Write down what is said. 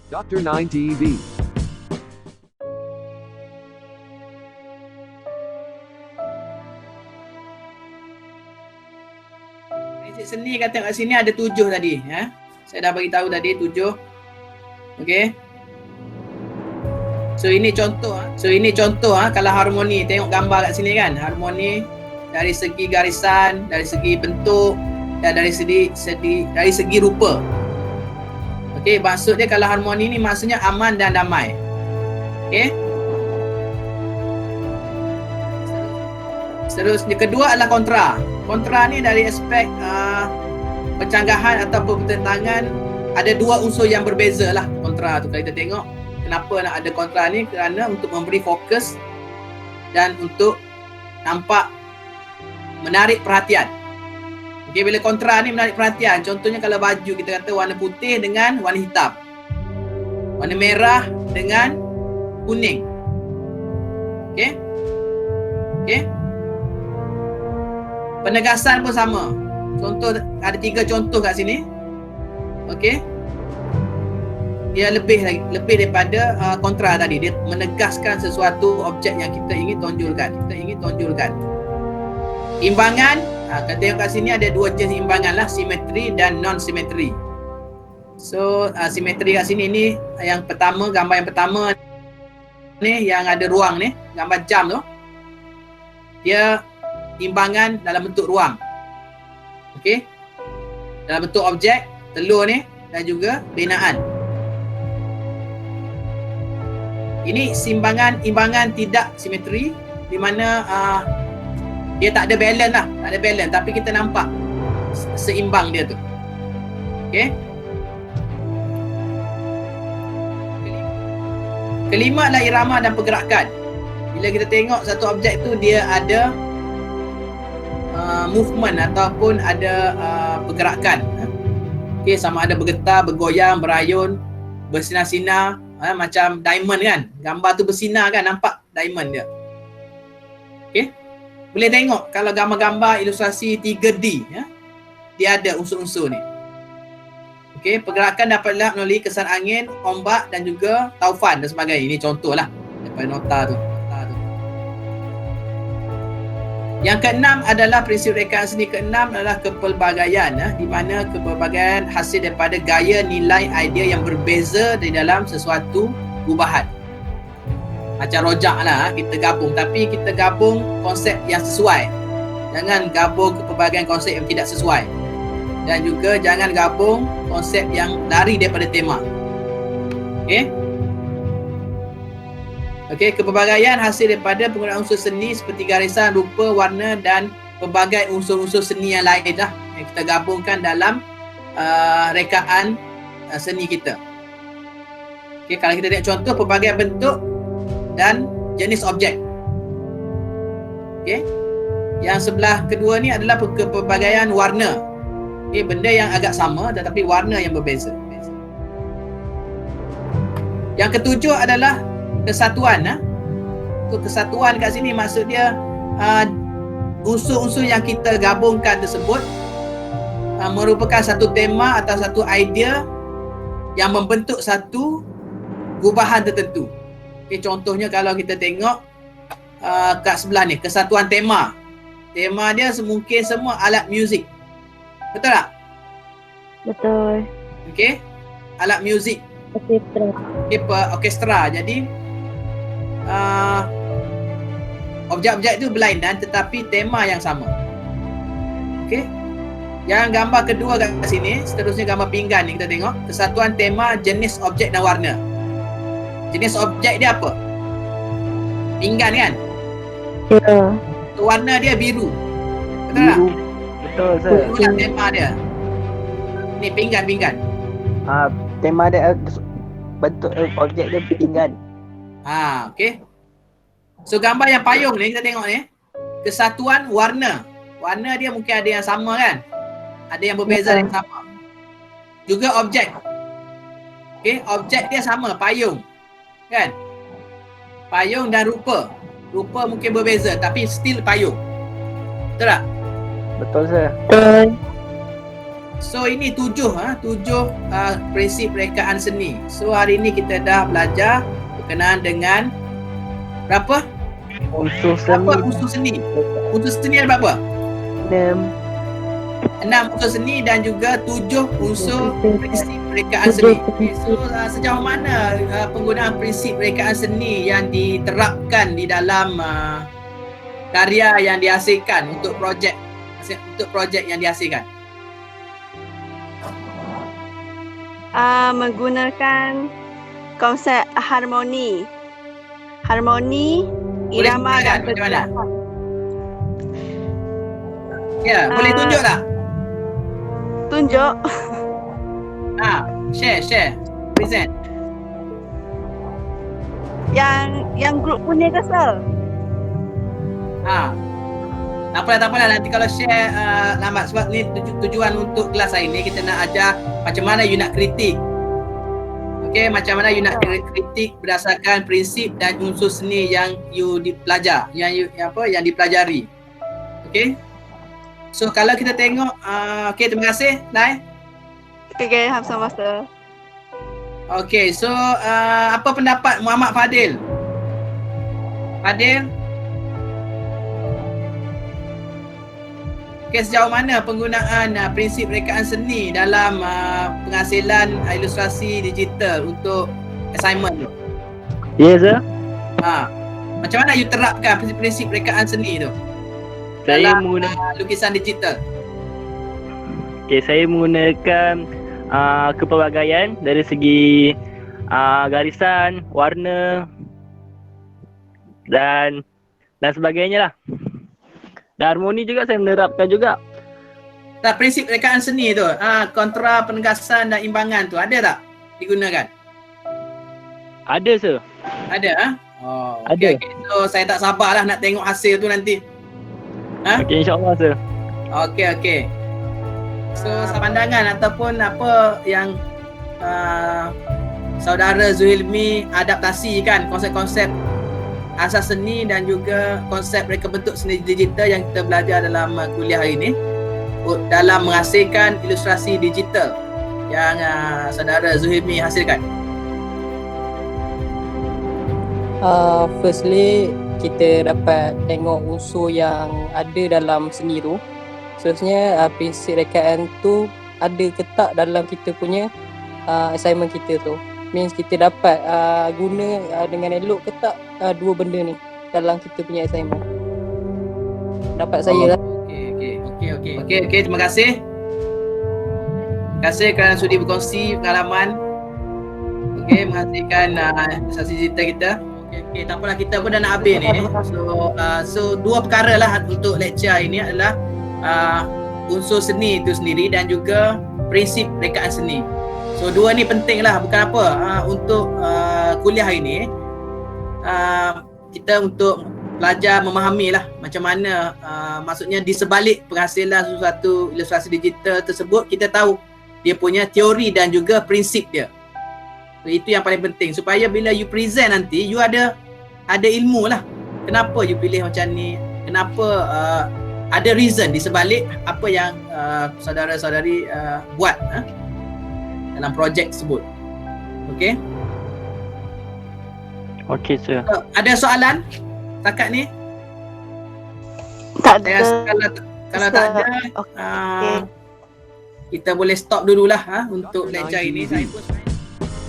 Dr. 9 TV. Prinsip seni kata kat sini ada 7 tadi. Ya? Saya dah bagi tahu tadi 7. Okey. So ini contoh kalau harmoni, tengok gambar kat sini kan. Harmoni dari segi garisan, dari segi bentuk dan dari segi rupa. Okey, maksud dia kalau harmoni ni maksudnya aman dan damai. Okey. Seterusnya kedua adalah kontra. Kontra ni dari aspek pencanggahan atau pertentangan, ada dua unsur yang berbeza lah kontra tu. Kalau kita tengok kenapa nak ada kontra ni, kerana untuk memberi fokus dan untuk nampak menarik perhatian. Okey, bila kontra ni menarik perhatian, contohnya kalau baju kita kata warna putih dengan warna hitam, warna merah dengan kuning. Okey. Okey. Penegasan pun sama. Contoh, ada 3 contoh kat sini. Okey. Dia lebih daripada kontra tadi. Dia menegaskan sesuatu objek yang kita ingin tonjolkan. Imbangan, kita tengok kat sini ada 2 jenis imbangan lah, simetri dan non-simetri. So, simetri kat sini ni yang pertama, gambar yang pertama ni yang ada ruang ni, gambar jam tu. Dia imbangan dalam bentuk ruang. Okey. Dalam bentuk objek, telur ni dan juga binaan. Ini imbangan tidak simetri, di mana dia tak ada balance, tapi kita nampak seimbang dia tu. Okey. Kelima adalah irama dan pergerakan. Bila kita tengok satu objek tu, dia ada movement ataupun ada pergerakan. Okey, sama ada bergetar, bergoyang, berayun, bersinar-sinar, macam diamond kan. Gambar tu bersinar kan, nampak diamond dia. Okey. Boleh tengok kalau gambar-gambar ilustrasi 3D, dia ada unsur-unsur ni. Okey, pergerakan dapat dilihat melalui kesan angin, ombak dan juga taufan dan sebagainya. Ini contohlah daripada nota tu. Yang keenam adalah prinsip rekaan seni keenam adalah kepelbagaian, di mana kepelbagaian hasil daripada gaya, nilai, idea yang berbeza di dalam sesuatu gubahan. Macam rojak lah, kita gabung, tapi kita gabung konsep yang sesuai. Jangan gabung kepelbagaian konsep yang tidak sesuai. Dan juga jangan gabung konsep yang lari daripada tema. Okey? Okey, kepelbagaian hasil daripada penggunaan unsur seni seperti garisan, rupa, warna dan pelbagai unsur-unsur seni yang lain dah yang kita gabungkan dalam rekaan seni kita. Okey, kalau kita tengok contoh pelbagai bentuk dan jenis objek. Okey. Yang sebelah kedua ni adalah kepelbagaian warna. Okey, benda yang agak sama tetapi warna yang berbeza. Yang ketujuh adalah kesatuan. So, kesatuan kat sini maksud dia unsur-unsur yang kita gabungkan tersebut merupakan satu tema atau satu idea yang membentuk satu gubahan tertentu. Okay, contohnya kalau kita tengok kat sebelah ni, kesatuan tema. Tema dia mungkin semua alat muzik. Betul tak? Betul. Okey. Alat muzik. Orkestra. Okay, orkestra. Jadi objek-objek itu berlainan tetapi tema yang sama. Okey. Yang gambar kedua kat sini, seterusnya gambar pinggan ni kita tengok. Kesatuan tema, jenis objek dan warna. Jenis objek dia apa? Pinggan kan? Ya. Warna dia biru. Betul tak? Betul, sir. Biru lah tema dia. Ni pinggan. Tema dia bentuk objek dia pinggan. Okey. So gambar yang payung ni kita tengok ni, kesatuan warna. Warna dia mungkin ada yang sama kan? Ada yang berbeza, ada yang sama. Juga objek. Okey, objek dia sama, payung. Kan? Payung dan rupa. Rupa mungkin berbeza tapi still payung. Betul tak? Betul, sir. Betul. So ini tujuh prinsip rekaan seni. So hari ini kita dah belajar berkenaan dengan berapa? Unsur Berapa seni. unsur seni? Unsur seni ada berapa? 6. 6 unsur seni dan juga 7 unsur prinsip rekaan Tujuh seni. Okay, so sejauh mana penggunaan prinsip rekaan seni yang diterapkan di dalam karya yang dihasilkan untuk projek yang dihasilkan? Menggunakan konsep harmoni. Harmoni, Boleh irama gunakan dan macam mana? bergerak. Ya, boleh tunjuk tak? Tunjuk. Share, present. Yang grup punya ke sir? Tak apalah nanti kalau share lambat sebab ni tujuan untuk kelas hari ni kita nak ajar macam mana you nak kritik. Okey, macam mana you nak kritik berdasarkan prinsip dan unsur seni yang you dipelajar, yang dipelajari. Okey. So kalau kita tengok okey, terima kasih Lai. Okay, sama sir. Okey, so apa pendapat Muhammad Fadil? Fadil? Okey, sejauh mana penggunaan prinsip rekaan seni dalam penghasilan ilustrasi digital untuk assignment tu? Ya, sir. Macam mana you terapkan prinsip rekaan seni tu Saya dalam menggunakan lukisan digital? saya menggunakan kepelbagaian dari segi garisan, warna dan sebagainya lah. Dan harmoni juga saya menerapkan juga. Tak, prinsip rekaan seni tu, kontra, penegasan dan imbangan tu ada tak digunakan? Ada, sir. Ada Ada. Okay. So saya tak sabarlah nak tengok hasil tu nanti. Okey, insyaAllah, sir. Okey. So pandangan ataupun apa yang saudara Zuhilmi adaptasikan konsep-konsep asas seni dan juga konsep reka bentuk seni digital yang kita belajar dalam kuliah hari ini dalam menghasilkan ilustrasi digital yang saudara Zuhilmi hasilkan. Firstly, kita dapat tengok unsur yang ada dalam seni tu. Seterusnya, prinsip rekaan tu ada ke tak dalam kita punya assignment kita tu. Means kita dapat guna dengan elok ke tak dua benda ni dalam kita punya assignment. Dapat saya lah. Okey, terima kasih. Terima kasih kerana sudi berkongsi pengalaman. Okey, menghasilkan ilustrasi digital kita. Okey, tak apalah, kita pun dah nak habis ni. So dua perkara lah untuk lecture ini adalah unsur seni itu sendiri dan juga prinsip rekaan seni. So dua ni penting lah, bukan apa untuk kuliah ini kita untuk belajar memahami lah macam mana maksudnya di sebalik penghasilan sesuatu ilustrasi digital tersebut kita tahu dia punya teori dan juga prinsip dia. So, itu yang paling penting supaya bila you present nanti you ada ilmu lah kenapa you pilih macam ni, kenapa ada reason di sebalik apa yang saudara-saudari buat dalam projek tersebut. Okey? Okey, sir. Ada soalan setakat ni? Tak Saya rasa ada. kalau tak ada Okey. kita boleh stop dululah untuk lecture ini. Saya pun